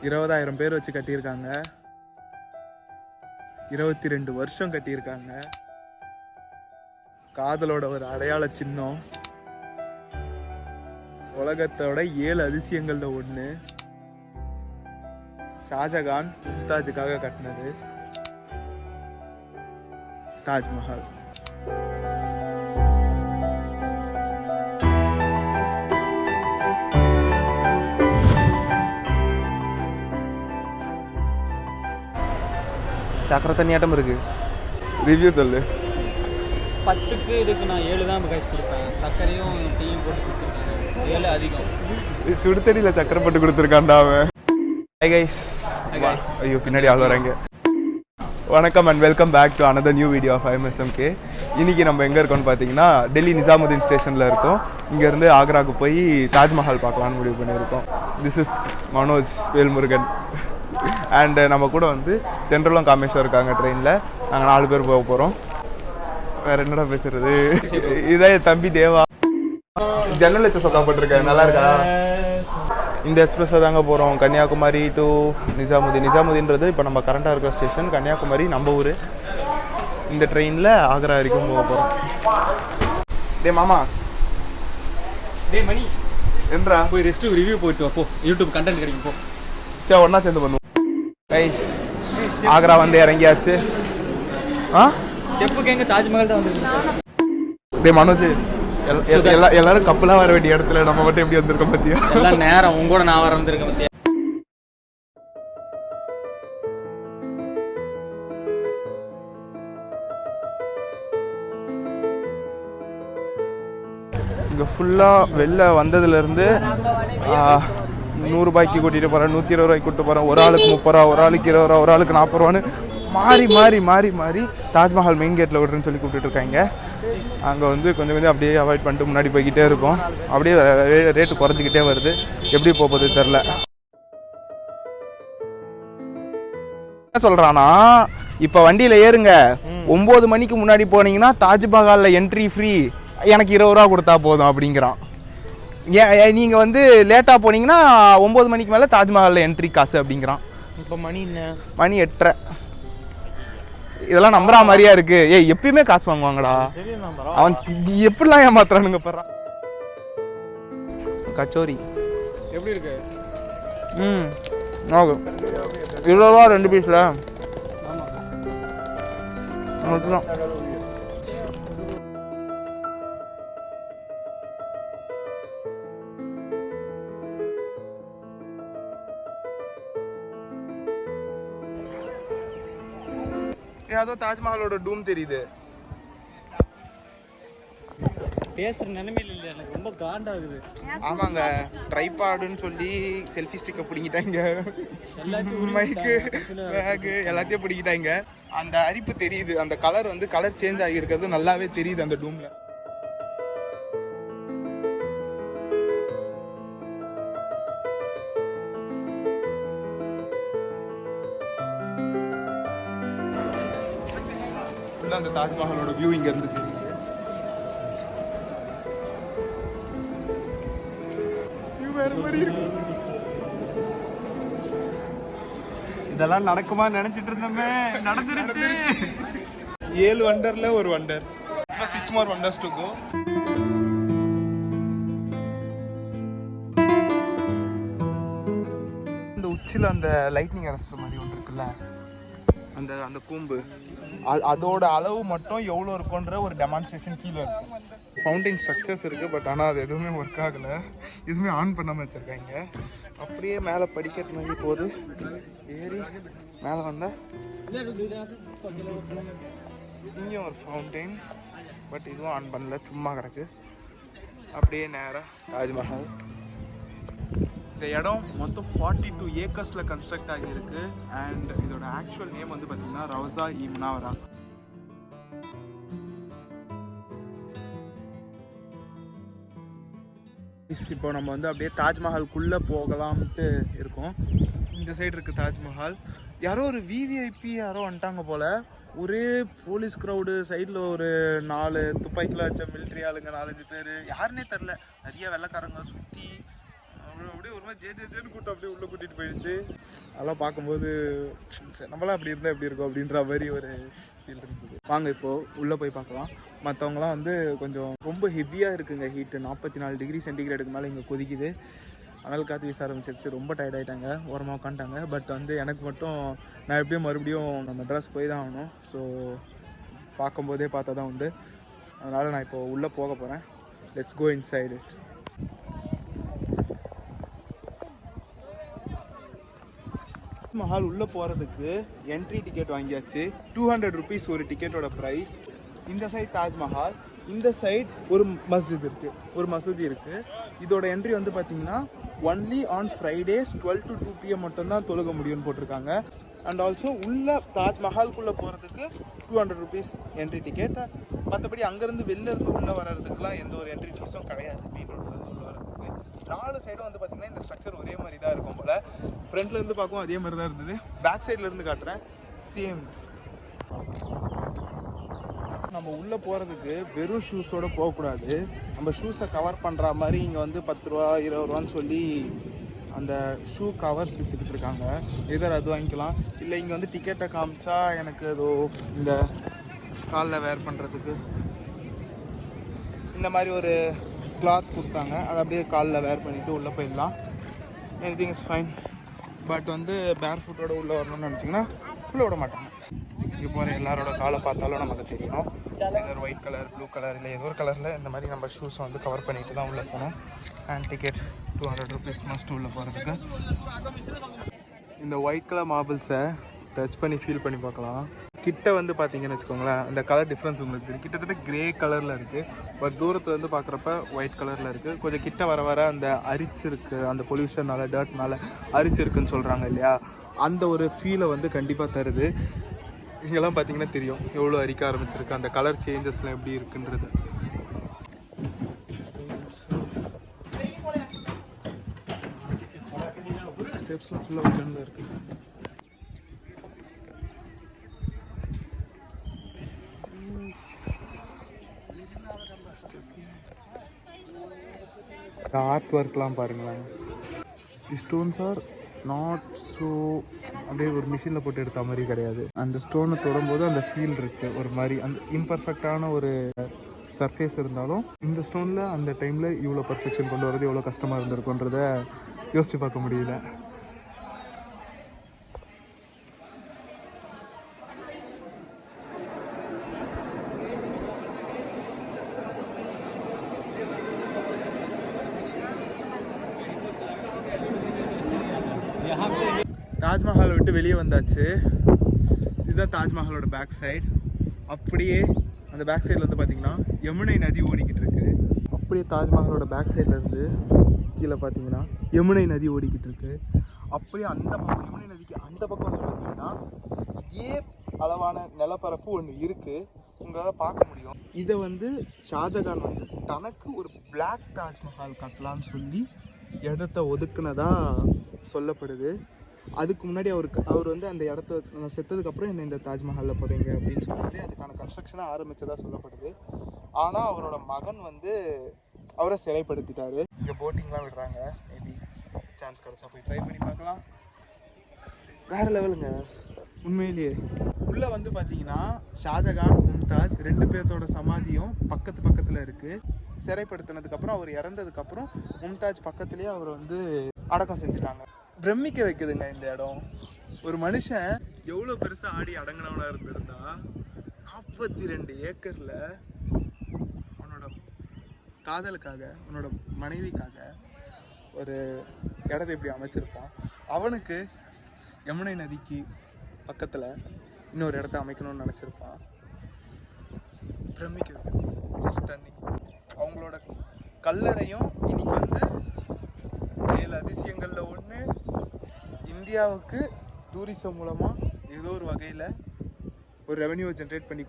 20,000 பேர் வச்சு கட்டியிருக்காங்க. 22 வருஷம் கட்டியிருக்காங்க. காதலோட ஒரு அடையாள சின்னம். உலகத்தோட 7 அதிசயங்கள்ல ஒன்று. ஷாஜகான் மும்தாஜுக்காக கட்டினது தாஜ்மஹால். சக்கரை தண்ணியாட்டம் இருக்கு. ரிவ்யூ சொல்லு. 10க்கு இதுக்கு நான் 7 தான் கைஸ் கொடுப்பேன். சர்க்கரையும் டீயும் போட்டு கொடுத்துருக்காங்க. 7 அதிகம். சுடு தண்ணியில் சக்கரை போட்டு கொடுத்துருக்கான்டா அவன். Hi guys. ஐயோ பின்னாடி ஆள் வராங்க. வணக்கம் and welcome back to another new video of IMSMK. இன்றைக்கி நம்ம எங்கே இருக்கோம்னு பார்த்தீங்கன்னா டெல்லி நிசாமுதீன் ஸ்டேஷனில் இருக்கோம். இங்கேருந்து ஆக்ராவுக்கு போய் தாஜ்மஹால் பார்க்கலான்னு முடிவு பண்ணியிருக்கோம். This is Manoj Velmurugan. And நம்ம கூட வந்து தென்றலும் காமேஸ்வர் இருக்காங்க ட்ரெயினில். நாங்கள் 4 பேர் போக போகிறோம். வேறு என்னடா பேசுறது. இதான் என் தம்பி தேவா. ஜன்னல் வச்ச சொக்கா போட்டிருக்கேன். நல்லா இருக்கா? இந்த எக்ஸ்பிரஸில் தாங்க போகிறோம். கன்னியாகுமரி டு நிஜாமுதீன். நிஜாமுதீன்றது இப்போ நம்ம கரண்ட்டாக இருக்கிற ஸ்டேஷன். கன்னியாகுமரி நம்ம ஊர். இந்த ட்ரெயினில் ஆக்ரா வரைக்கும் போக போகிறோம். டே மாமா. டே மணி என்றா போய் ரெஸ்ட்டு ரிவ்யூ போயிட்டு வா. போ, யூடியூப் கண்டென்ட் கிடைக்கும். போ சரி, ஒன்றா சேர்ந்து பண்ணுவோம். கைஸ் ஆக்ரா வந்து இறங்கியாச்சு. செப்புக்கு எங்க தாஜ்மஹால் தான் வந்து. டே மனோஜ், எல்லாரும் கப்பலாக வர வேண்டிய இடத்துல நம்ம மட்டும் எப்படி வந்திருக்கோம் பத்தியா? எல்லாம் நேரம் உங்களோட நான் வர வந்திருக்கேன் பத்தியா? இங்கே ஃபுல்லாக வெளில வந்ததுலேருந்து 100 ரூபாய்க்கு கூட்டிகிட்டு போகிறேன், 120 ரூபாய்க்கு கூப்பிட்டு போகிறேன், ஒரு ஆளுக்கு 30 ரூபா, ஒரு ஆளுக்கு 20 ரூபா, ஒரு ஆளுக்கு 40 ரூபான்னு மாறி தாஜ்மஹால் மெயின் கேட்டில் விடுறேன்னு சொல்லி கூப்பிட்டு இருக்காங்க. அங்கே வந்து கொஞ்சம் அப்படியே அவாய்ட் பண்ணிட்டு முன்னாடி போய்கிட்டே இருக்கும். அப்படியே ரேட்டு குறைஞ்சிக்கிட்டே வருது. எப்படி போகுது தெரில. என்ன சொல்கிறான்னா, இப்போ வண்டியில் ஏறுங்க, 9 மணிக்கு முன்னாடி போனீங்கன்னா தாஜ்மஹாலில் என்ட்ரி ஃப்ரீ, எனக்கு 20 ரூபா கொடுத்தா போதும் அப்படிங்கிறான். நீங்கள் வந்து லேட்டாக போனீங்கன்னா 9 மணிக்கு மேலே தாஜ்மஹாலில் என்ட்ரி காசு அப்படிங்கிறான். இப்போ மணி 8:30. இதெல்லாம் நம்புற மாதிரியா இருக்கு. எப்பயுமே காசு வாங்குவாங்கடா. அவன் எப்படிலாம் ஏமாத்துறானுங்க பாரு. கச்சோரி எப்படி இருக்கு? ஓகே, 20 ரூபா 2 பீஸில். அதுதான் ஏதோ தாஜ்மஹாலோட டூம் தெரியுது. பேசுற நிலைமையில இல்லை, எனக்கு ரொம்ப காண்டாகுது. ஆமாங்க, ட்ரைபாடுன்னு சொல்லி செல்ஃபி ஸ்டிக்கை பிடிக்கிட்டாங்க, மைக்கு பேகு எல்லாத்தையும் பிடிக்கிட்டாங்க. அந்த அரிப்பு தெரியுது. அந்த கலர் வந்து கலர் சேஞ்ச் ஆகியிருக்கிறது நல்லாவே தெரியுது அந்த டூமில். அந்த தாஜ்மஹாலோட வியூ இங்க இருந்து தெரியுது. வேற மாதிரி இருக்கு. இதெல்லாம் நடக்குமா நினைச்சிட்டு இருந்தோமே, நடந்துருச்சு. 7 வண்டர்ல ஒரு wonder. 6 more wonders to go. இந்த உச்சில அந்த லைட்னிங் அரஸ்ட் மாதிரி ஒன்று இருக்குல்ல, அந்த கூம்பு, அதோட அளவு மட்டும் எவ்வளோ இருக்குன்ற ஒரு டெமான்ஸ்ட்ரேஷன் கீழே இருக்கும். ஃபவுண்டைன் ஸ்ட்ரக்சர்ஸ் இருக்குது, பட் ஆனால் அது எதுவுமே ஒர்க் ஆகலை. எதுவுமே ஆன் பண்ணாமல் வச்சுருக்காங்க. அப்படியே மேலே படிக்கட்டு மாதிரி போகுது. ஏறி மேலே வந்தால் இங்கேயும் ஒரு ஃபவுண்டைன், பட் இதுவும் ஆன் பண்ணல, சும்மா கிடக்கு. அப்படியே நேராக தாஜ்மஹால். இந்த இடம் மொத்தம் 42 ஏக்கர்ஸில் கன்ஸ்ட்ரக்ட் ஆகியிருக்கு. அண்ட் இதோட ஆக்சுவல் நேம் வந்து பார்த்தீங்கன்னா ரவுசா இ முனாவரா. இப்போ நம்ம வந்து அப்படியே தாஜ்மஹால்குள்ளே போகலாம்ட்டு இருக்கோம். இந்த சைடு இருக்குது தாஜ்மஹால். யாரோ ஒரு விவிஐபி யாரோ வந்துட்டாங்க போல். ஒரே போலீஸ் க்ரௌடு, சைடில் ஒரு 4 துப்பாக்கியில் வச்ச மிலிட்ரி ஆளுங்க 4-5 பேர், யாருன்னே தெரில. நிறைய வெள்ளைக்காரங்க சுற்றி அப்படியே ஒரு ஜேன்னு கூட்டம் அப்படியே உள்ளே கூட்டிகிட்டு போயிடுச்சு. அதெல்லாம் பார்க்கும்போது நம்மளாம் அப்படி இருந்தால் எப்படி இருக்கும் அப்படின்ற மாதிரி ஒரு ஃபீல் இருந்தது. வாங்க இப்போது உள்ளே போய் பார்க்கலாம். மற்றவங்களாம் வந்து கொஞ்சம் ரொம்ப ஹெவியாக இருக்குங்க ஹீட்டு. 44 டிகிரி சென்டிகிரேடுக்கு மேலே இங்கே கொதிக்குது. அனல் காற்று வீச ஆரம்பிச்சிருச்சு. ரொம்ப டயர்ட் ஆகிட்டாங்க, ஓரமாக உட்காந்துட்டாங்க. பட் வந்து எனக்கு மட்டும் நான் எப்படியும் மறுபடியும் நான் மெட்ராஸ் போய் தான் ஆகணும். ஸோ பார்க்கும்போதே பார்த்தா தான் உண்டு. அதனால் நான் இப்போது உள்ளே போக போகிறேன். Let's go inside. மஹால் உள்ளே போகிறதுக்கு என்ட்ரி டிக்கெட் வாங்கியாச்சு. 200 rupees ஒரு டிக்கெட்டோட ப்ரைஸ். இந்த சைட் தாஜ்மஹால், இந்த சைட் ஒரு மஸ்ஜித் இருக்குது, ஒரு மசூதி இருக்குது. இதோட என்ட்ரி வந்து பார்த்திங்கன்னா only on Fridays 12 to 2 PM மட்டும்தான் தொழுக முடியும்னு போட்டிருக்காங்க. அண்ட் ஆல்சோ உள்ள தாஜ்மஹாலுக்குள்ளே போகிறதுக்கு 200 rupees என்ட்ரி டிக்கெட். மற்றபடி அங்கேருந்து வெளிலேருந்து உள்ளே வர்றதுக்குலாம் எந்த ஒரு என்ட்ரி ஃபீஸும் கிடையாது. மெயின் ரோட்லேருந்து உள்ளே வர்றதுக்கு 4 சைடும் வந்து பார்த்திங்கன்னா இந்த ஸ்ட்ரக்சர் ஒரே மாதிரி தான் இருக்கும் போல். ஃப்ரண்ட்லேருந்து பார்க்கவும் அதே மாதிரி தான் இருந்தது. பேக் சைட்லேருந்து காட்டுறேன், சேம். நம்ம உள்ளே போகிறதுக்கு வெறும் ஷூஸோடு போகக்கூடாது. நம்ம ஷூஸை கவர் பண்ணுற மாதிரி இங்கே வந்து 10 ரூபா 20 ரூபான்னு சொல்லி அந்த ஷூ கவர்ஸ் விற்றுக்கிட்டு இருக்காங்க. எதர் அது வாங்கிக்கலாம். இல்லை இங்கே வந்து டிக்கெட்டை காமிச்சா எனக்கு ஏதோ இந்த காலில் வேர் பண்ணுறதுக்கு இந்த மாதிரி ஒரு கிளாத் கொடுத்தாங்க. அதை அப்படியே காலில் வேர் பண்ணிவிட்டு உள்ளே போயிடலாம். Anything is fine. பட் வந்து பேர் ஃபுட்டோட உள்ளே வரணும்னு நினச்சிங்கன்னா உள்ளே விட மாட்டாங்க. இங்கே போகிற எல்லாரோட காலை பார்த்தாலும் நமக்கு தெரியணும். ஒரு ஒயிட் கலர், ப்ளூ கலர், இல்லை ஏதோ ஒரு கலரில் இந்த மாதிரி நம்ம ஷூஸை வந்து கவர் பண்ணிட்டு தான் உள்ளே போகணும். அண்ட் டிக்கெட் 200 rupees மஸ்ட் உள்ளே போகிறதுக்கு. இந்த ஒயிட் கலர் மார்பிள்ஸை டச் பண்ணி ஃபீல் பண்ணி பார்க்கலாம். கிட்ட வந்து பார்த்தீங்கன்னு வச்சுக்கோங்களேன், அந்த கலர் டிஃப்ரென்ஸ் உங்களுக்கு தெரியும். கிட்டத்தட்ட கிரே கலரில் இருக்குது. பட் தூரத்தில் வந்து பார்க்குறப்ப ஒயிட் கலரில் இருக்குது. கொஞ்சம் கிட்ட வர வர அந்த அரிச்சு இருக்குது, அந்த பொல்யூஷனால் டர்ட்னால அரிச்சு இருக்குன்னு சொல்கிறாங்க இல்லையா, அந்த ஒரு ஃபீலை வந்து கண்டிப்பாக தருது. இங்கெல்லாம் பார்த்தீங்கன்னா தெரியும் எவ்வளோ அரிக்க ஆரம்பிச்சிருக்கு, அந்த கலர் சேஞ்சஸ்லாம் எப்படி இருக்குன்றது. ஸ்டெப்ஸ்லாம் ஃபுல்லாக உட்காந்து இருக்குது. ஆர்ட் ஒர்க்லாம் பாருங்களேன். The stones are not so அப்படியே ஒரு மிஷினில் போட்டு எடுத்த மாதிரி கிடையாது. அந்த ஸ்டோனை தொடும்போது அந்த ஃபீல் இருக்குது. ஒரு மாதிரி அந்த இம்பர்ஃபெக்டான ஒரு சர்ஃபேஸ் இருந்தாலும் இந்த ஸ்டோனில் அந்த டைமில் இவ்வளோ பர்ஃபெக்ஷன் கொண்டு வரது எவ்வளோ கஷ்டமாக இருந்திருக்குன்றத யோசித்து பார்க்க முடியல. தாஜ்மஹால் விட்டு வெளியே வந்தாச்சு. இதுதான் தாஜ்மஹாலோட பேக் சைடு. அப்படியே அந்த பேக் சைடில் வந்து பார்த்திங்கன்னா யமுனை நதி ஓடிக்கிட்டு இருக்கு. அப்படியே தாஜ்மஹாலோட பேக் சைட்லேருந்து கீழே பார்த்தீங்கன்னா யமுனை நதி ஓடிக்கிட்டு இருக்கு. அப்படியே அந்த பக்கம் யமுனை நதிக்கு அந்த பக்கம் வந்து பார்த்தீங்கன்னா இதே அளவான நிலப்பரப்பு ஒன்று இருக்குது, உங்களால் பார்க்க முடியும். இதை வந்து ஷாஜகான் வந்து தனக்கு ஒரு பிளாக் தாஜ்மஹால் கட்டலான்னு சொல்லி இடத்த ஒதுக்குனதா சொல்லப்படுது. அதுக்கு முன்னாடி அவர் வந்து அந்த இடத்த நான் செத்ததுக்கப்புறம் என்ன இந்த தாஜ்மஹாலில் போகிறீங்க அப்படின்னு சொல்லிட்டு அதுக்கான கன்ஸ்ட்ரக்ஷனை ஆரம்பித்ததாக சொல்லப்படுது. ஆனால் அவரோட மகன் வந்து அவரை சிறைப்படுத்திட்டாரு. இங்கே போட்டிங்லாம் விடுறாங்க. மேபி சான்ஸ் கிடச்சா போய் ட்ரை பண்ணி பார்க்கலாம். வேறு லெவலுங்க உண்மையிலேயே. உள்ளே வந்து பார்த்தீங்கன்னா ஷாஜகான், மும்தாஜ் 2 பேர்த்தோட சமாதியும் பக்கத்தில் இருக்குது. சிறைப்படுத்தினதுக்கப்புறம் அவர் இறந்ததுக்கப்புறம் மும்தாஜ் பக்கத்துலேயே அவர் வந்து அடக்கம் செஞ்சுட்டாங்க. பிரமிக்க வைக்குதுங்க இந்த இடம். ஒரு மனுஷன் எவ்வளோ பெருசாக ஆடி அடங்கினவனாக இருந்திருந்தா 42 ஏக்கரில் உன்னோட காதலுக்காக, உன்னோட மனைவிக்காக ஒரு இடத்த எப்படி அமைச்சிருப்பான். அவனுக்கு யமுனை நதிக்கு பக்கத்தில் இன்னொரு இடத்த அமைக்கணும்னு நினச்சிருப்பான். பிரமிக்க வைக்குது. Just stunning. அவங்களோட கல்லறையும் இன்னைக்கு வந்து 7 அதிசயங்களில் ஒன்று. இந்தியாவுக்கு டூரிசம் மூலமாக ஏதோ ஒரு வகையில் ஒரு ரெவன்யூ ஜென்ரேட் பண்ணி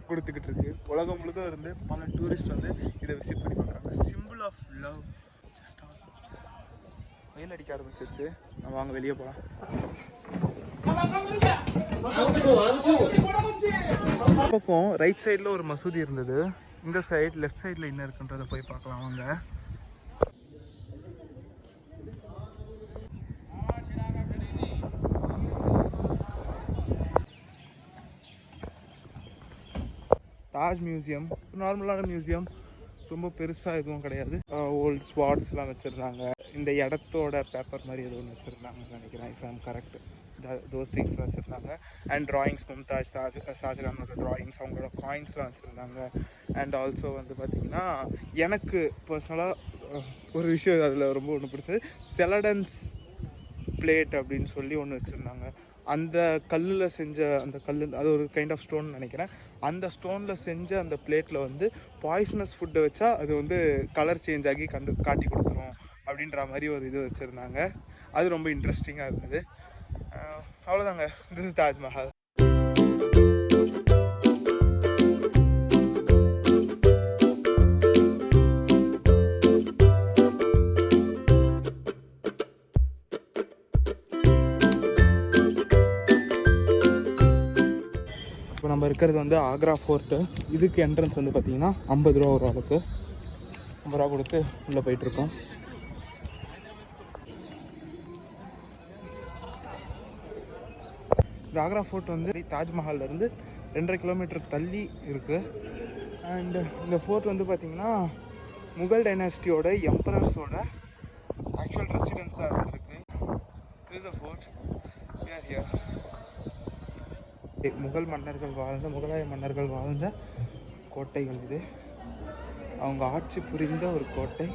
கொடுத்துக்கிட்டு இருக்கு. உலகம் முழுதும் இருந்து பல டூரிஸ்ட் வந்து இதை விசிட் பண்ணி பார்க்குறாங்க. Simple of love. Just awesome. வெயில் அடிக்க ஆரம்பிச்சிருச்சு. நம்ம வாங்க வெளியே போகலாம். பக்கம் ரைட் சைடில் ஒரு மசூதி இருந்தது. இந்த சைடு லெஃப்ட் சைடில் என்ன இருக்குன்றதை போய் பார்க்கலாம் வாங்க. தாஜ் மியூசியம் நார்மலான மியூசியம், ரொம்ப பெருசாக எதுவும் கிடையாது. ஓல்ட் ஸ்வாட்ஸ்லாம் வச்சுருந்தாங்க. இந்த இடத்தோட பேப்பர் மாதிரி எதுவும் ஒன்று வச்சுருந்தாங்கன்னு நினைக்கிறேன், if I am correct. Those திங்ஸ்லாம் வச்சுருந்தாங்க. அண்ட் ட்ராயிங்ஸ், மும்தாஜ் ஷாஜகானோட ட்ராயிங்ஸ், அவங்களோட காயின்ஸ்லாம் வச்சுருந்தாங்க. அண்ட் ஆல்சோ வந்து பார்த்திங்கன்னா எனக்கு பர்சனலாக ஒரு விஷயம் அதில் ரொம்ப ஒன்று பிடிச்சது, செலடன்ஸ் பிளேட் அப்படின்னு சொல்லி ஒன்று வச்சுருந்தாங்க. அந்த கல்லில் செஞ்ச அந்த கல், அது ஒரு கைண்ட் ஆஃப் ஸ்டோன் நினைக்கிறேன். அந்த ஸ்டோனில் செஞ்ச அந்த பிளேட்டில் வந்து பாய்சனஸ் ஃபுட்டை வச்சா அது வந்து கலர் சேஞ்ச் ஆகி காட்டி கொடுத்துரும் அப்படின்ற மாதிரி ஒரு இது வச்சுருந்தாங்க. அது ரொம்ப இன்ட்ரெஸ்டிங்காக இருந்தது. அவ்வளோதாங்க, திஸ் இஸ் தாஜ்மஹால். இப்போ நம்ம இருக்கிறது வந்து ஆக்ரா ஃபோர்ட்டு. இதுக்கு என்ட்ரன்ஸ் வந்து பார்த்திங்கன்னா 50 ரூபா ஒரு ஆளுக்கு. 50 ரூபா கொடுத்து உள்ளே போயிட்டுருக்கோம். இந்த ஆக்ரா ஃபோர்ட் வந்து தாஜ்மஹால்லேருந்து 2.5 கிலோமீட்டர் தள்ளி இருக்குது. அண்ட் இந்த ஃபோர்ட் வந்து பார்த்திங்கன்னா முகல் டைனாஸ்டியோட எம்பரர்ஸோட ஆக்சுவல் ரெசிடென்ஸாக இருந்திருக்கு. இது த ஃபோர்ட் ஹியர். முகலாய மன்னர்கள் வாழ்ந்த கோட்டைகள் இது. அவங்க ஆட்சி புரிந்த ஒரு கோட்டை.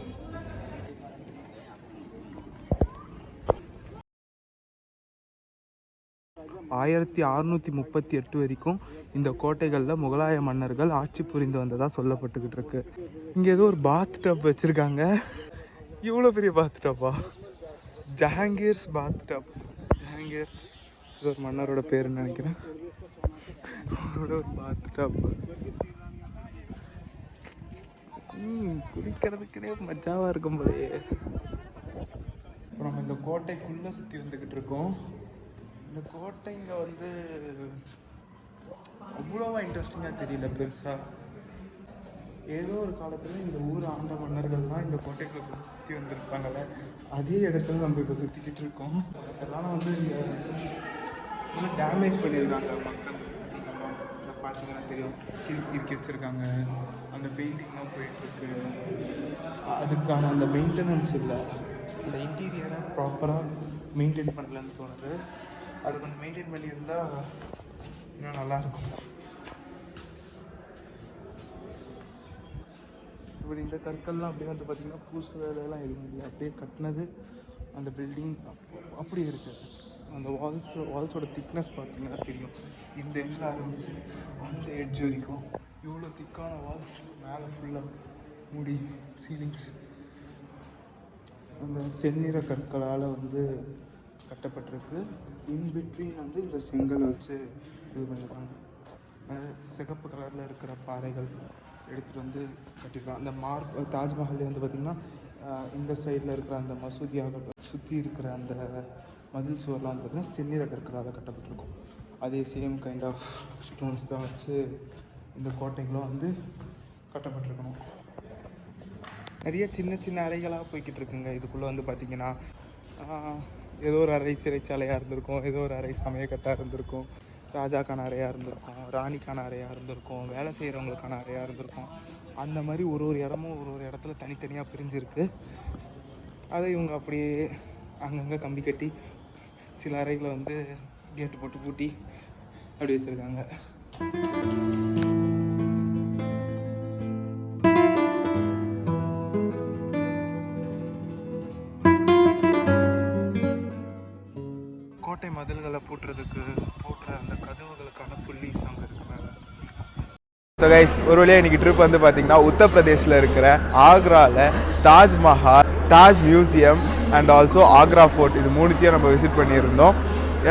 ஆயிரத்தி 638 வரைக்கும் இந்த கோட்டைகளில் முகலாய மன்னர்கள் ஆட்சி புரிந்து வந்ததாக சொல்லப்பட்டுக்கிட்டு இருக்கு. இங்கே ஏதோ ஒரு பாத் டப் வச்சுருக்காங்க. இவ்வளோ பெரிய பாத் டப்பா, ஜஹாங்கீர்ஸ் பாத் டப். ஜஹாங்கீர் இது ஒரு மன்னரோட பேருன்னு நினைக்கிறேன். அவரோட ஒரு பாத் டப். குளிக்கிறதுக்குனே மஜாவாக இருக்கும் போதே. இப்போ நம்ம இந்த கோட்டைக்குள்ளே சுற்றி வந்துக்கிட்டு இருக்கோம். இந்த கோட்டைங்க வந்து அவ்வளோவா இன்ட்ரெஸ்டிங்காக தெரியல பெருசாக. ஏதோ ஒரு காலத்தில் இந்த ஊர் ஆண்ட மன்னர்கள்லாம் இந்த கோட்டைக்குள்ள சுற்றி வந்திருப்பாங்கள்ல, அதே இடத்துல நம்ம இப்போ சுற்றிக்கிட்டு இருக்கோம். அதெல்லாம் வந்து இந்த டேமேஜ் பண்ணியிருக்காங்க மக்கள். இதை பார்த்தீங்கன்னா தெரியும், கிறுக்கி வச்சுருக்காங்க. அந்த பெயிண்டிங்லாம் போயிட்டுருக்கு. அதுக்கான அந்த மெயின்டெனன்ஸ் இல்லை. இந்த இன்டீரியரை ப்ராப்பராக மெயின்டைன் பண்ணலன்னு தோணுது. அது கொஞ்சம் மெயின்டைன் பண்ணியிருந்தால் இன்னும் நல்லாயிருக்கும். இப்படி இந்த கற்கள்லாம் அப்படியே வந்து பார்த்திங்கன்னா பூசு வேலையெல்லாம் எதுவும் இல்லை. அப்படியே கட்டினது அந்த பில்டிங் அப்படியே இருக்குது. அந்த வால்ஸோட திக்னஸ் பார்த்திங்கன்னா தெரியும். இந்த எண்ணில் ஆரம்பிச்சு அந்த எட்ஜ் வரைக்கும் இவ்வளோ திக்கான வால்ஸ். மேலே ஃபுல்லாக மூடி சீலிங்ஸ் அந்த செந்நிற கற்களால் வந்து கட்டப்பட்டிருக்கு. இன்பிட்வீன் வந்து இந்த செங்கலை வச்சு இது பண்ணியிருக்காங்க. சிகப்பு கலரில் இருக்கிற பாறைகள் எடுத்துகிட்டு வந்து கட்டியிருக்காங்க. அந்த தாஜ்மஹால் வந்து பார்த்திங்கன்னா இந்த சைடில் இருக்கிற அந்த மசூதியாக சுற்றி இருக்கிற அந்த மதில் சுவர்லாம் வந்து பார்த்திங்கன்னா செந்நிற கற்களால் கட்டப்பட்டிருக்கும். அதே சேம் கைண்ட் ஆஃப் ஸ்டோன்ஸ் தான் வச்சு இந்த கோட்டைகளும் வந்து கட்டப்பட்டிருக்கணும். நிறைய சின்ன சின்ன அறைகளாக போய்கிட்டு இருக்குங்க. இதுக்குள்ளே வந்து பார்த்திங்கன்னா ஏதோ ஒரு அறை சிறைச்சாலையாக இருந்திருக்கும், ஏதோ ஒரு அறை சமயக்கட்டாக இருந்திருக்கும், ராஜாக்கான அறையாக இருந்திருக்கும், ராணிக்கான அறையாக இருந்திருக்கும், வேலை செய்கிறவங்களுக்கான அறையாக இருந்திருக்கும். அந்த மாதிரி ஒரு இடமும் ஒரு இடத்துல தனித்தனியாக பிரிஞ்சிருக்கு. அதை இவங்க அப்படியே அங்கங்கே கம்பி கட்டி சில அறைகளை வந்து கேட்டு போட்டு பூட்டி அப்படி வச்சுருக்காங்க. கோட்டை மதில்களை போட்டுற அந்த கதவுகளுக்கான புள்ளிஸ் அங்கே இருக்கிறாங்க. ஸோ கைஸ், ஒரு வழியாக இன்றைக்கி ட்ரிப் வந்து பார்த்திங்கன்னா உத்தரப்பிரதேஷில் இருக்கிற ஆக்ராவில் Taj Mahal, Taj museum and also Agra fort, இது மூணுத்தையும் நம்ம விசிட் பண்ணியிருந்தோம்.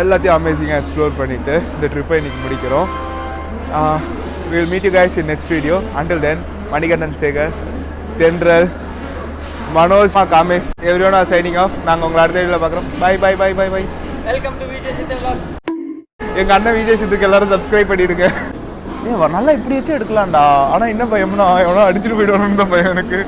எல்லாத்தையும் அமேசிங்காக எக்ஸ்ப்ளோர் பண்ணிவிட்டு இந்த ட்ரிப்பை இன்றைக்கி முடிக்கிறோம். we will meet you guys in next video. Until then, Manikandan Sekar, தென்றல், Manoj, Kamesh, everyone are signing off. நாங்கள் உங்களை அடுத்த வீடியோவில் பார்க்குறோம். Bye bye bye bye bye. Welcome to Vijay Sidhu vlogs. எங்கள் அண்ணன் விஜய் சித்துக்கு எல்லாரும் சப்ஸ்கிரைப் பண்ணிவிடுங்க. நல்லா இப்படி வச்சு எடுக்கலாம்டா. ஆனால் என்ன பயம்னா எவ்வளோ அடிச்சுட்டு போயிடுவானுன்னு தான் பயம் எனக்கு.